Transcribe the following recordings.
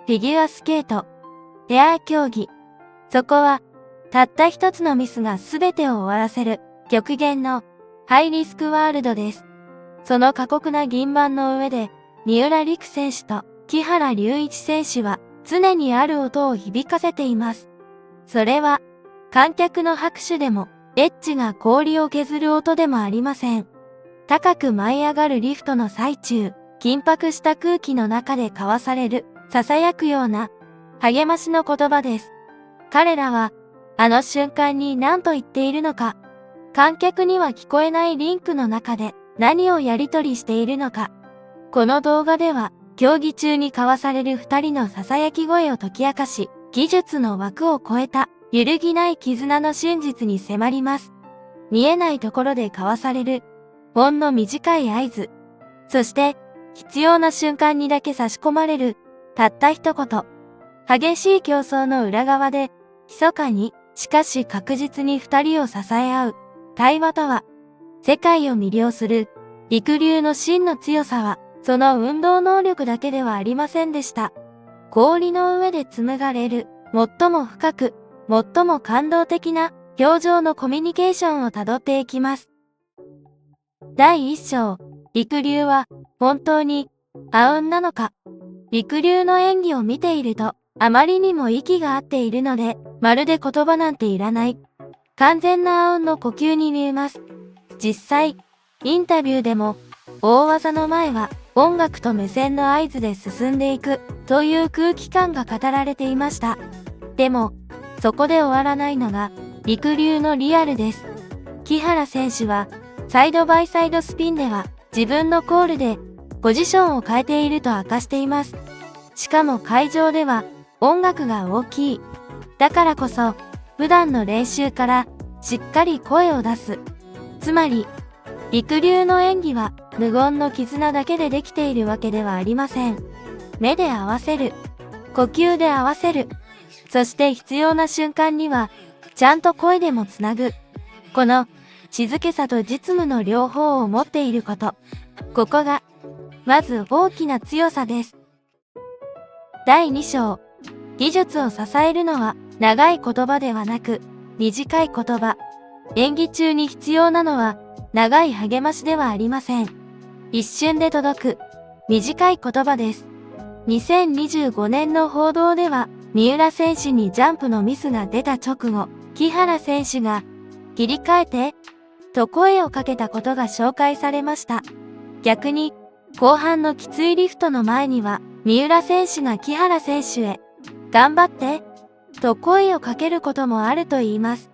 フィギュアスケート、ペア競技。そこは、たった一つのミスが全てを終わらせる、極限のハイリスクワールドです。その過酷な銀盤の上で、三浦璃来選手と木原龍一選手は常にある音を響かせています。それは、観客の拍手でも、エッジが氷を削る音でもありません。高く舞い上がるリフトの最中、緊迫した空気の中で交わされる、囁くような、励ましの言葉です。彼らは、あの瞬間に何と言っているのか、観客には聞こえないリンクの中で何をやり取りしているのか。この動画では、競技中に交わされる二人の囁き声を解き明かし、技術の枠を超えた、揺るぎない絆の真実に迫ります。見えないところで交わされる、ほんの短い合図。そして、必要な瞬間にだけ差し込まれる、たった一言。激しい競争の裏側で、密かに、しかし確実に二人を支え合う、対話とは、世界を魅了する、陸流の真の強さは、その運動能力だけではありませんでした。氷の上で紡がれる、最も深く、最も感動的な、表情のコミュニケーションをたどっていきます。第1章、陸流は、本当に、あうんなのか。陸流の演技を見ていると、あまりにも息が合っているので、まるで言葉なんていらない。完全なあうんの呼吸に見えます。実際、インタビューでも、大技の前は音楽と目線の合図で進んでいくという空気感が語られていました。でも、そこで終わらないのが、陸流のリアルです。木原選手は、サイドバイサイドスピンでは、自分のコールで、ポジションを変えていると明かしています。しかも会場では、音楽が大きい。だからこそ、普段の練習から、しっかり声を出す。つまり、陸流の演技は、無言の絆だけでできているわけではありません。目で合わせる。呼吸で合わせる。そして必要な瞬間には、ちゃんと声でもつなぐ。この、静けさと実務の両方を持っていること。ここが、まず大きな強さです。第2章。技術を支えるのは、長い言葉ではなく、短い言葉。演技中に必要なのは、長い励ましではありません。一瞬で届く、短い言葉です。2025年の報道では、三浦選手にジャンプのミスが出た直後、木原選手が、切り替えて、と声をかけたことが紹介されました。逆に、後半のきついリフトの前には、三浦選手が木原選手へ、頑張って、と声をかけることもあると言います。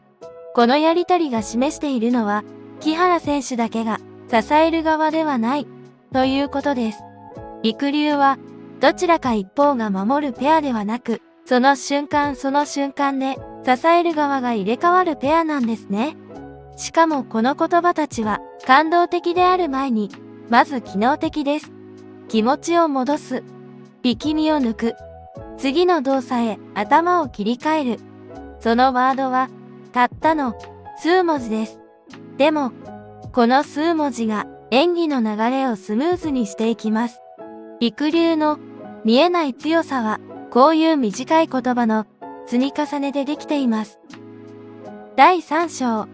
このやりとりが示しているのは、木原選手だけが支える側ではない、ということです。陸流は、どちらか一方が守るペアではなく、その瞬間その瞬間で支える側が入れ替わるペアなんですね。しかもこの言葉たちは感動的である前に、まず機能的です。気持ちを戻す。力みを抜く。次の動作へ頭を切り替える。そのワードは、たったの数文字です。でも、この数文字が演技の流れをスムーズにしていきます。陸流の見えない強さは、こういう短い言葉の積み重ねでできています。第3章。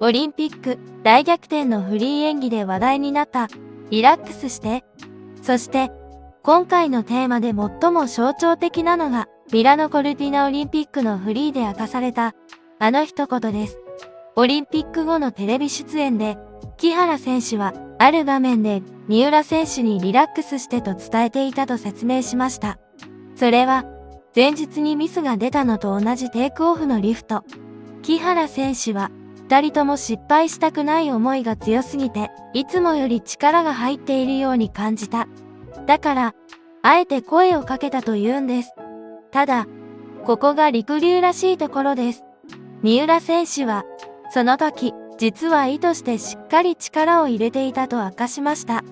オリンピック大逆転のフリー演技で話題になったリラックスして。そして、今回のテーマで最も象徴的なのがミラノコルティナオリンピックのフリーで明かされたあの一言です。オリンピック後のテレビ出演で木原選手はある場面で三浦選手にリラックスしてと伝えていたと説明しました。それは前日にミスが出たのと同じテイクオフのリフト。木原選手は二人とも失敗したくない思いが強すぎていつもより力が入っているように感じた。だから、あえて声をかけたと言うんです。ただ、ここが陸流らしいところです。三浦選手は、その時、実は意図してしっかり力を入れていたと明かしました。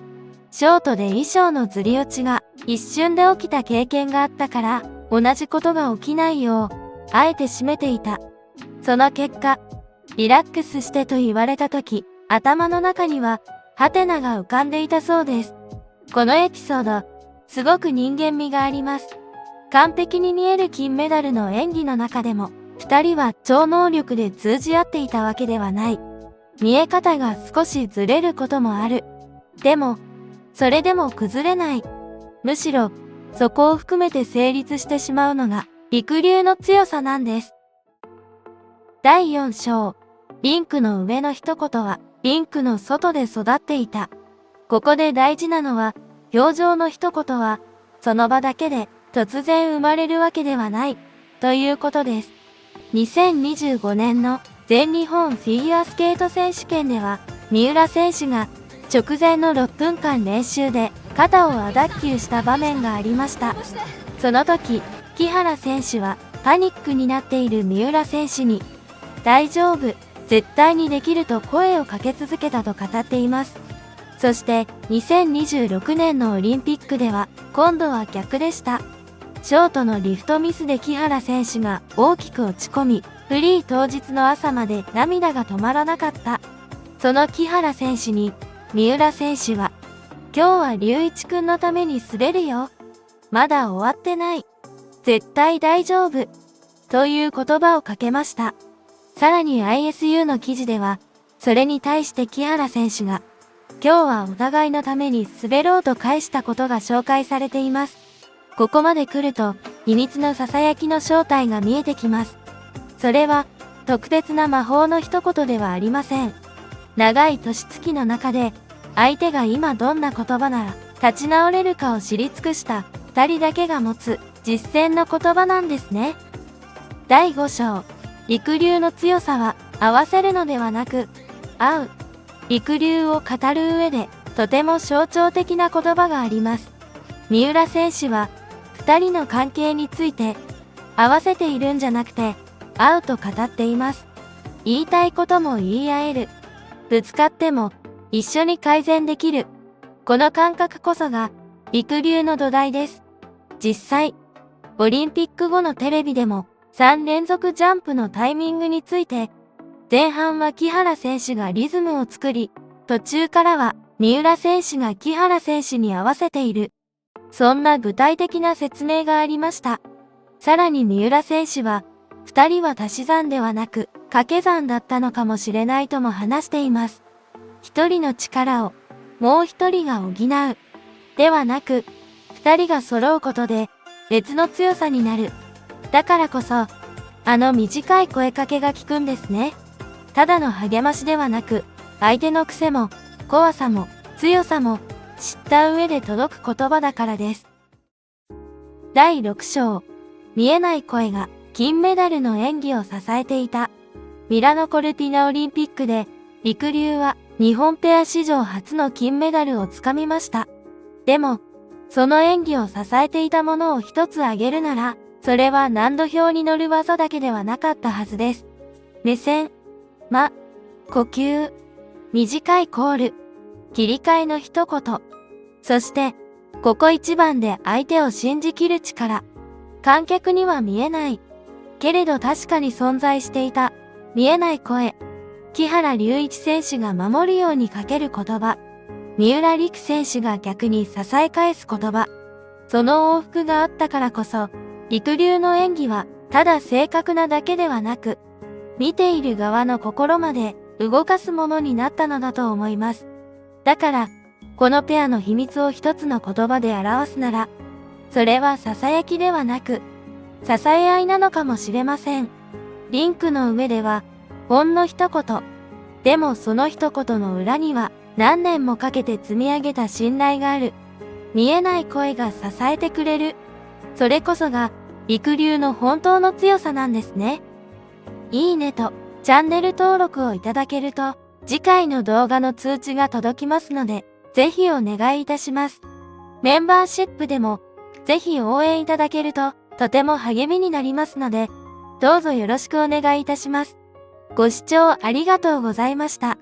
ショートで衣装のずり落ちが一瞬で起きた経験があったから、同じことが起きないよう、あえて締めていた。その結果、リラックスしてと言われた時、頭の中には、ハテナが浮かんでいたそうです。このエピソード、すごく人間味があります。完璧に見える金メダルの演技の中でも、二人は超能力で通じ合っていたわけではない。見え方が少しずれることもある。でも、それでも崩れない。むしろ、そこを含めて成立してしまうのが、陸流の強さなんです。第4章、リンクの上の一言は、リンクの外で育っていた。ここで大事なのは、表情の一言は、その場だけで突然生まれるわけではない、ということです。2025年の全日本フィギュアスケート選手権では、三浦選手が直前の6分間練習で肩を亜脱臼した場面がありました。その時、木原選手はパニックになっている三浦選手に、大丈夫、絶対にできると声をかけ続けたと語っています。そして2026年のオリンピックでは今度は逆でした。ショートのリフトミスで木原選手が大きく落ち込み、フリー当日の朝まで涙が止まらなかった。その木原選手に三浦選手は、今日は龍一くんのために滑るよ。まだ終わってない。絶対大丈夫。という言葉をかけました。さらに ISU の記事では、それに対して木原選手が、今日はお互いのために滑ろうと返したことが紹介されています。ここまで来ると、秘密の囁きの正体が見えてきます。それは、特別な魔法の一言ではありません。長い年月の中で、相手が今どんな言葉なら、立ち直れるかを知り尽くした二人だけが持つ実践の言葉なんですね。第5章、陸流の強さは合わせるのではなく、合う。陸流を語る上で、とても象徴的な言葉があります。三浦選手は、二人の関係について、合わせているんじゃなくて、合うと語っています。言いたいことも言い合える。ぶつかっても、一緒に改善できる。この感覚こそが、陸流の土台です。実際、オリンピック後のテレビでも、3連続ジャンプのタイミングについて、前半は木原選手がリズムを作り、途中からは三浦選手が木原選手に合わせている。そんな具体的な説明がありました。さらに三浦選手は、二人は足し算ではなく掛け算だったのかもしれないとも話しています。一人の力をもう一人が補う。ではなく、二人が揃うことで別の強さになる。だからこそ、あの短い声かけが効くんですね。ただの励ましではなく、相手の癖も怖さも強さも知った上で届く言葉だからです。第6章、見えない声が金メダルの演技を支えていた。ミラノコルティナオリンピックで、陸流は日本ペア史上初の金メダルをつかみました。でも、その演技を支えていたものを一つ挙げるなら、それは難度表に乗る技だけではなかったはずです。目線、間、呼吸、短いコール、切り替えの一言。そして、ここ一番で相手を信じきる力。観客には見えない。けれど確かに存在していた。見えない声。木原龍一選手が守るようにかける言葉。三浦璃来選手が逆に支え返す言葉。その往復があったからこそ、陸流の演技はただ正確なだけではなく、見ている側の心まで動かすものになったのだと思います。だから、このペアの秘密を一つの言葉で表すなら、それは囁きではなく、支え合いなのかもしれません。リンクの上では、ほんの一言。でもその一言の裏には、何年もかけて積み上げた信頼がある。見えない声が支えてくれる。それこそが、陸流の本当の強さなんですね。いいねと、チャンネル登録をいただけると、次回の動画の通知が届きますので、ぜひお願いいたします。メンバーシップでも、ぜひ応援いただけると、とても励みになりますので、どうぞよろしくお願いいたします。ご視聴ありがとうございました。